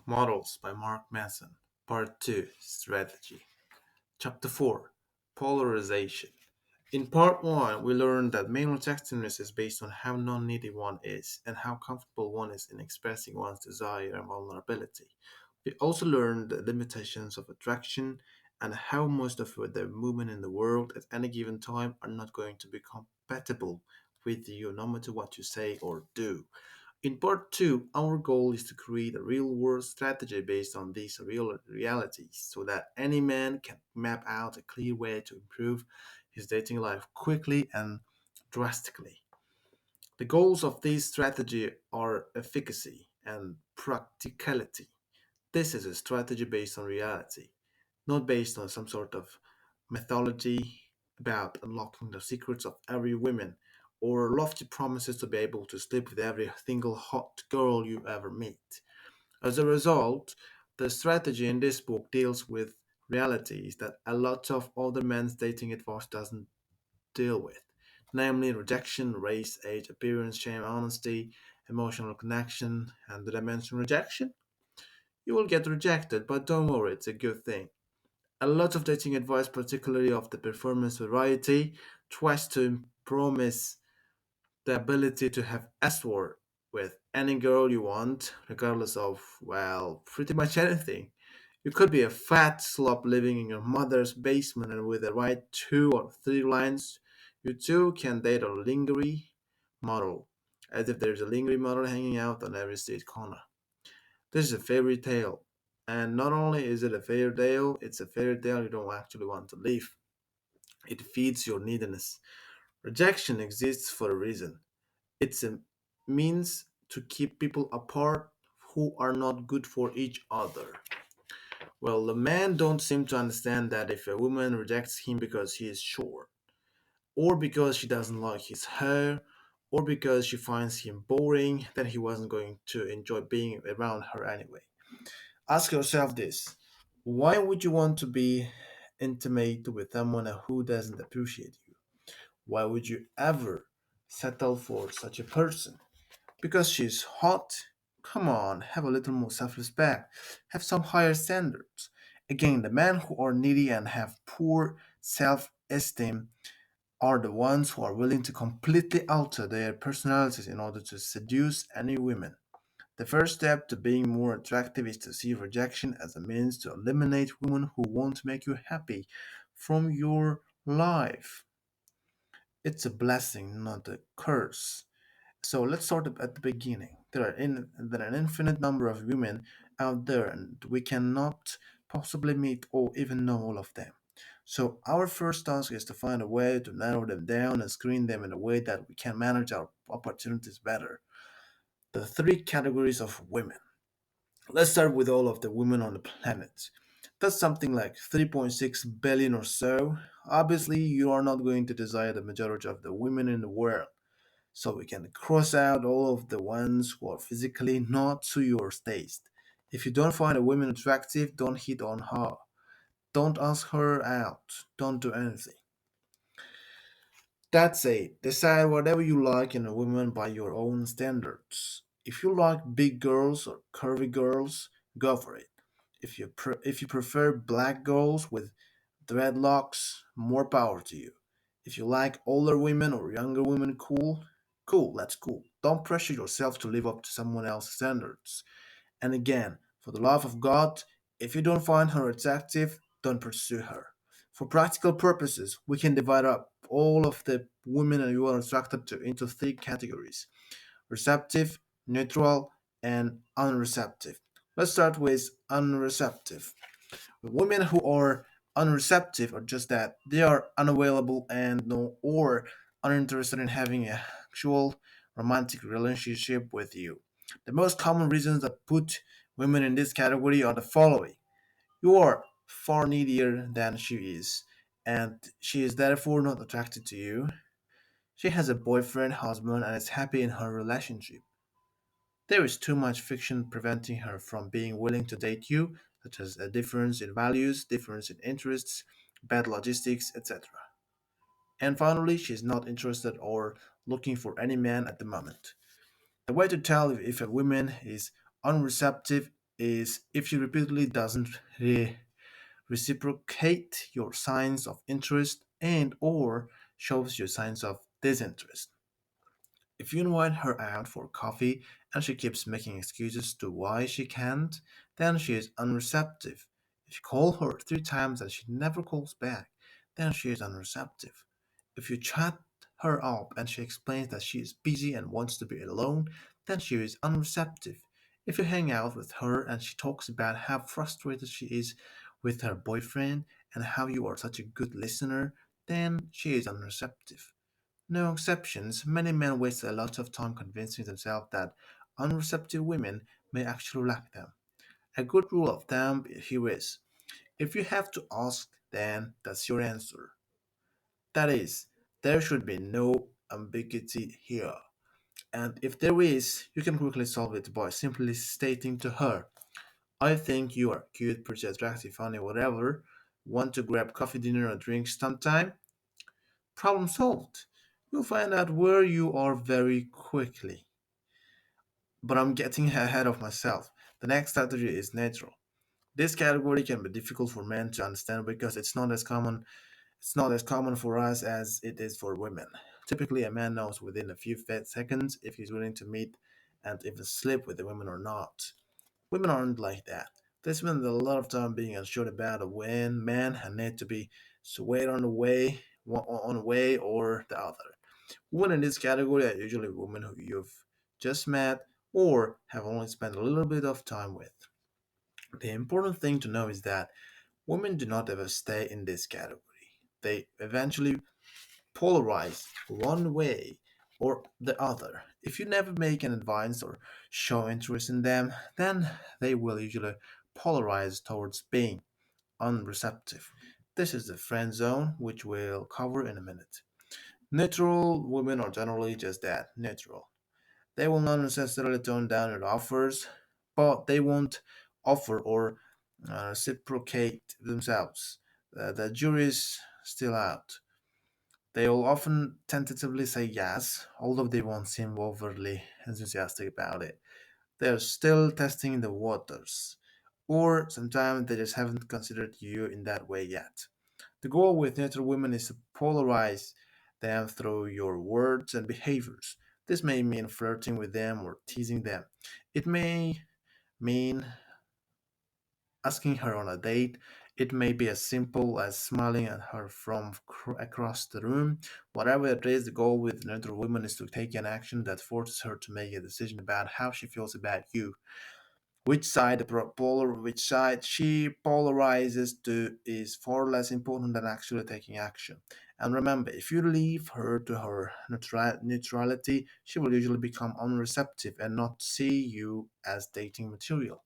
Models by Mark Manson. Part 2 Strategy. Chapter 4 Polarization. In Part 1, we learned that male attractiveness is based on how non needy one is and how comfortable one is in expressing one's desire and vulnerability. We also learned the limitations of attraction and how most of the women in the world at any given time are not going to be compatible with you no matter what you say or do. In part two, our goal is to create a real world strategy based on these real realities so that any man can map out a clear way to improve his dating life quickly and drastically. The goals of this strategy are efficacy and practicality. This is a strategy based on reality, not based on some sort of mythology about unlocking the secrets of every woman or lofty promises to be able to sleep with every single hot girl you ever meet. As a result, the strategy in this book deals with realities that a lot of other men's dating advice doesn't deal with, namely rejection, race, age, appearance, shame, honesty, emotional connection, and did I mention rejection? You will get rejected, but don't worry, it's a good thing. A lot of dating advice, particularly of the performance variety, tries to promise the ability to have S-word with any girl you want, regardless of, well, pretty much anything. You could be a fat slob living in your mother's basement, and with the right 2 or 3 lines, you too can date a lingerie model, as if there's a lingerie model hanging out on every street corner. This is a fairy tale. And not only is it a fairy tale, it's a fairy tale you don't actually want to live. It feeds your neediness. Rejection exists for a reason. It's a means to keep people apart who are not good for each other. Well, the men don't seem to understand that if a woman rejects him because he is short, or because she doesn't like his hair, or because she finds him boring, then he wasn't going to enjoy being around her anyway. Ask yourself this: why would you want to be intimate with someone who doesn't appreciate you? Why would you ever settle for such a person? Because she's hot? Come on, have a little more self respect, have some higher standards. Again, the men who are needy and have poor self esteem are the ones who are willing to completely alter their personalities in order to seduce any women. The first step to being more attractive is to see rejection as a means to eliminate women who won't make you happy from your life. It's a blessing, not a curse. So let's start at the beginning. There are an infinite number of women out there, and we cannot possibly meet or even know all of them. So our first task is to find a way to narrow them down and screen them in a way that we can manage our opportunities better. The three categories of women. Let's start with all of the women on the planet. That's something like 3.6 billion or so. Obviously, you are not going to desire the majority of the women in the world. So we can cross out all of the ones who are physically not to your taste. If you don't find a woman attractive, don't hit on her. Don't ask her out. Don't do anything. That's it. Decide whatever you like in a woman by your own standards. If you like big girls or curvy girls, go for it. If you prefer black girls with dreadlocks, more power to you. If you like older women or younger women, cool, that's cool. Don't pressure yourself to live up to someone else's standards. And again, for the love of God, if you don't find her attractive, don't pursue her. For practical purposes, we can divide up all of the women you are attracted to into 3 categories: receptive, neutral, and unreceptive. Let's start with unreceptive. Women who are unreceptive are just that they are unavailable and no or uninterested in having an actual romantic relationship with you. The most common reasons that put women in this category are the following: you are far needier than she is, and she is therefore not attracted to you. She has a boyfriend, husband, and is happy in her relationship. There is too much fiction preventing her from being willing to date you, such as a difference in values, difference in interests, bad logistics, etc. And finally, she is not interested or looking for any man at the moment. The way to tell if a woman is unreceptive is if she repeatedly doesn't reciprocate your signs of interest and or shows you signs of disinterest. If you invite her out for coffee and she keeps making excuses to why she can't, then she is unreceptive. If you call her 3 times and she never calls back, then she is unreceptive. If you chat her up and she explains that she is busy and wants to be alone, then she is unreceptive. If you hang out with her and she talks about how frustrated she is with her boyfriend and how you are such a good listener, then she is unreceptive. No exceptions, many men waste a lot of time convincing themselves that unreceptive women may actually like them. A good rule of thumb here is if you have to ask, then that's your answer. That is, there should be no ambiguity here. And if there is, you can quickly solve it by simply stating to her, I think you are cute, pretty attractive, funny, whatever. Want to grab coffee, dinner, or drinks sometime? Problem solved. You'll find out where you are very quickly. But I'm getting ahead of myself. The next strategy is natural. This category can be difficult for men to understand because it's not as common for us as it is for women. Typically a man knows within a few seconds if he's willing to meet and even sleep with the women or not. Women aren't like that. They spend a lot of time being unsure about a when man and need to be swayed on a way or the other. Women in this category are usually women who you've just met or have only spent a little bit of time with. The important thing to know is that women do not ever stay in this category. They eventually polarize one way or the other. If you never make an advance or show interest in them, then they will usually polarize towards being unreceptive. This is the friend zone, which we'll cover in a minute. Neutral women are generally just that, neutral. They will not necessarily turn down your offers, but they won't offer or reciprocate themselves. The jury is still out. They will often tentatively say yes, although they won't seem overly enthusiastic about it. They're still testing the waters, or sometimes they just haven't considered you in that way yet. The goal with neutral women is to polarize them through your words and behaviors. This may mean flirting with them or teasing them. It may mean asking her on a date. It may be as simple as smiling at her from across the room. Whatever it is, the goal with neutral women is to take an action that forces her to make a decision about how she feels about you. Which side she polarizes to is far less important than actually taking action. And remember, if you leave her to her neutrality, she will usually become unreceptive and not see you as dating material.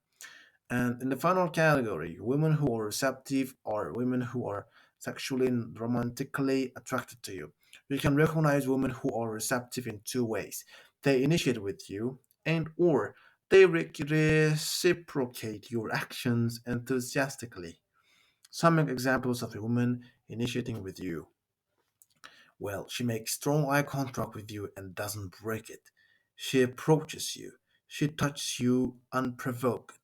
And in the final category, women who are receptive are women who are sexually and romantically attracted to you. You can recognize women who are receptive in two ways. They initiate with you and or they reciprocate your actions enthusiastically. Some examples of a woman initiating with you. Well, she makes strong eye contact with you and doesn't break it. She approaches you. She touches you unprovoked.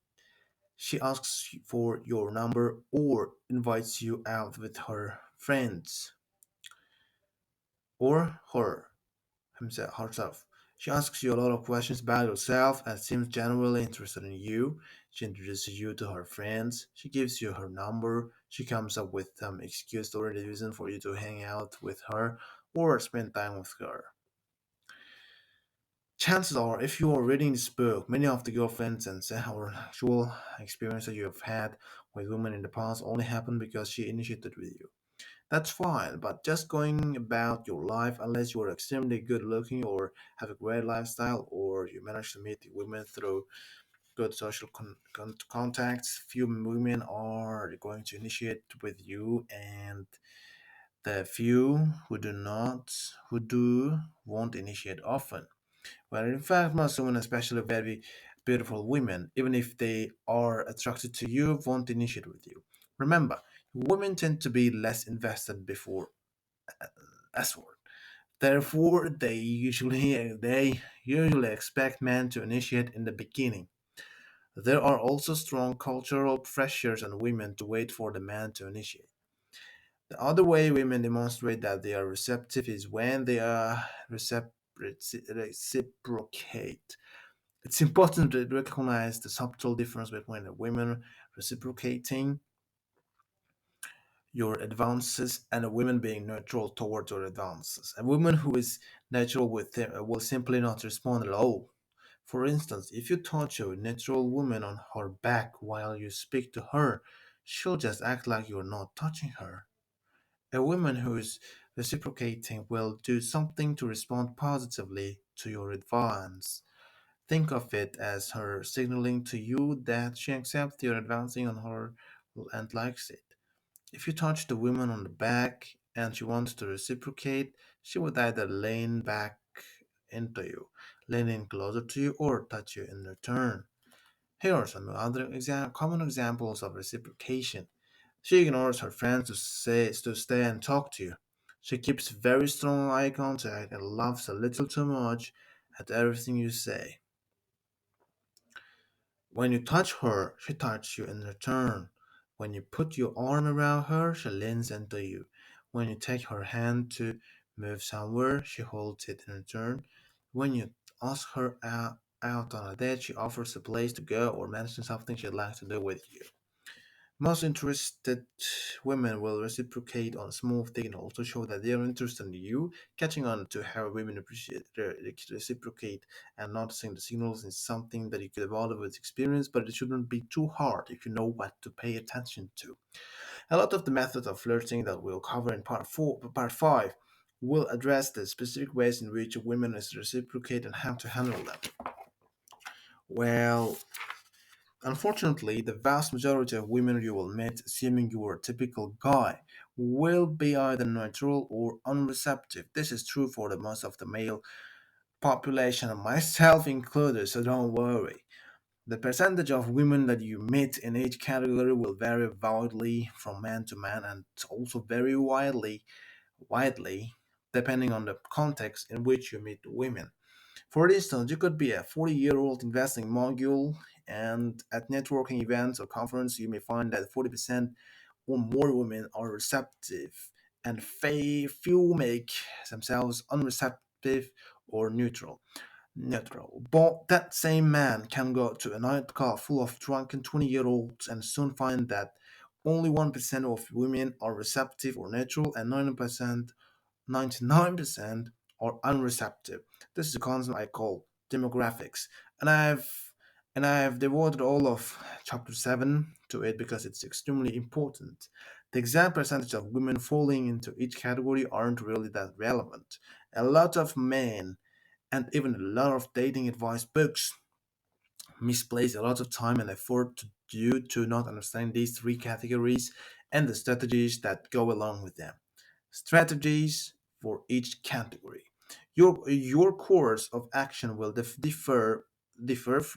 She asks for your number or invites you out with her friends or herself. She asks you a lot of questions about yourself and seems genuinely interested in you. She introduces you to her friends. She gives you her number. She comes up with some excuse or reason for you to hang out with her or spend time with her. Chances are, if you are reading this book, many of the girlfriends and or actual experiences you have had with women in the past only happened because she initiated with you. That's fine, but just going about your life, unless you are extremely good looking or have a great lifestyle, or you manage to meet women through good social contacts, few women are going to initiate with you, and the few who do won't initiate often. Well, in fact, most women, especially very beautiful women, even if they are attracted to you, won't initiate with you. Remember, women tend to be less invested before S-word. Therefore, they usually expect men to initiate in the beginning. There are also strong cultural pressures on women to wait for the man to initiate. The other way women demonstrate that they are receptive is when they are reciprocate. It's important to recognize the subtle difference between a woman reciprocating your advances and a woman being neutral towards your advances. A woman who is neutral with them will simply not respond at all. For instance, if you touch a neutral woman on her back while you speak to her, she'll just act like you're not touching her. A woman who is reciprocating will do something to respond positively to your advance. Think of it as her signaling to you that she accepts you're advancing on her and likes it. If you touch the woman on the back and she wants to reciprocate, she would either lean back into you, lean in closer to you, or touch you in return. Here are some other common examples of reciprocation. She ignores her friends to stay and talk to you. She keeps very strong eye contact and laughs a little too much at everything you say. When you touch her, she touches you in return. When you put your arm around her, she leans into you. When you take her hand to move somewhere, she holds it in return. When you ask her out on a date, she offers a place to go or mentions something she'd like to do with you. Most interested women will reciprocate on small signals to show that they are interested in you. Catching on to how women reciprocate and noticing the signals is something that you could evolve with experience, but it shouldn't be too hard if you know what to pay attention to. A lot of the methods of flirting that we'll cover in part 5 will address the specific ways in which women reciprocate and how to handle them. Well, unfortunately, the vast majority of women you will meet, assuming you are a typical guy, will be either neutral or unreceptive. This is true for the most of the male population, myself included, so don't worry. The percentage of women that you meet in each category will vary widely from man to man and also very widely depending on the context in which you meet women. For instance, you could be a 40-year-old investing mogul, and at networking events or conferences, you may find that 40% or more women are receptive, and few make themselves unreceptive or neutral. But that same man can go to a nightclub full of drunken 20-year-olds and soon find that only 1% of women are receptive or neutral, and 99% are unreceptive. This is a concept I call demographics, and I've devoted all of chapter 7 to it because it's extremely important. The exact percentage of women falling into each category aren't really that relevant. A lot of men and even a lot of dating advice books misplace a lot of time and effort due to not understanding these three categories and the strategies that go along with them. Strategies for each category. Your course of action will differ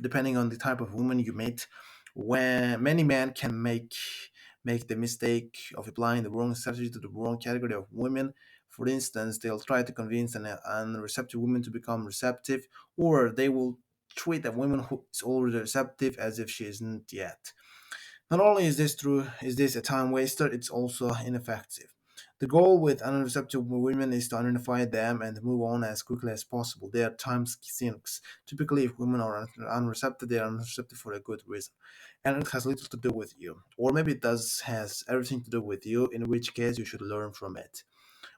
depending on the type of woman you meet. When many men can make the mistake of applying the wrong strategy to the wrong category of women. For instance, they'll try to convince an unreceptive woman to become receptive, or they will treat a woman who is already receptive as if she isn't yet. Not only is this a time waster, it's also ineffective. The goal with unreceptive women is to identify them and move on as quickly as possible. They are time sinks. Typically, if women are unreceptive, they are unreceptive for a good reason. And it has little to do with you. Or maybe it does has everything to do with you, in which case you should learn from it.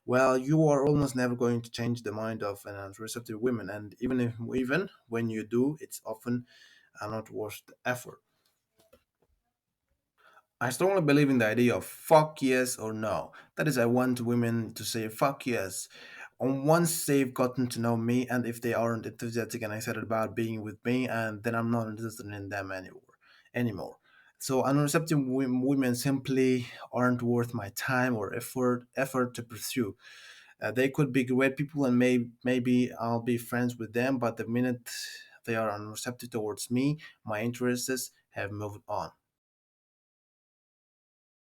Well, you are almost never going to change the mind of an unreceptive woman, and even when you do, it's often not worth the effort. I strongly believe in the idea of fuck yes or no. That is, I want women to say fuck yes. And once they've gotten to know me, and if they aren't enthusiastic and excited about being with me, and then I'm not interested in them anymore. So unreceptive women simply aren't worth my time or effort to pursue. They could be great people, and maybe I'll be friends with them. But the minute they are unreceptive towards me, my interests have moved on.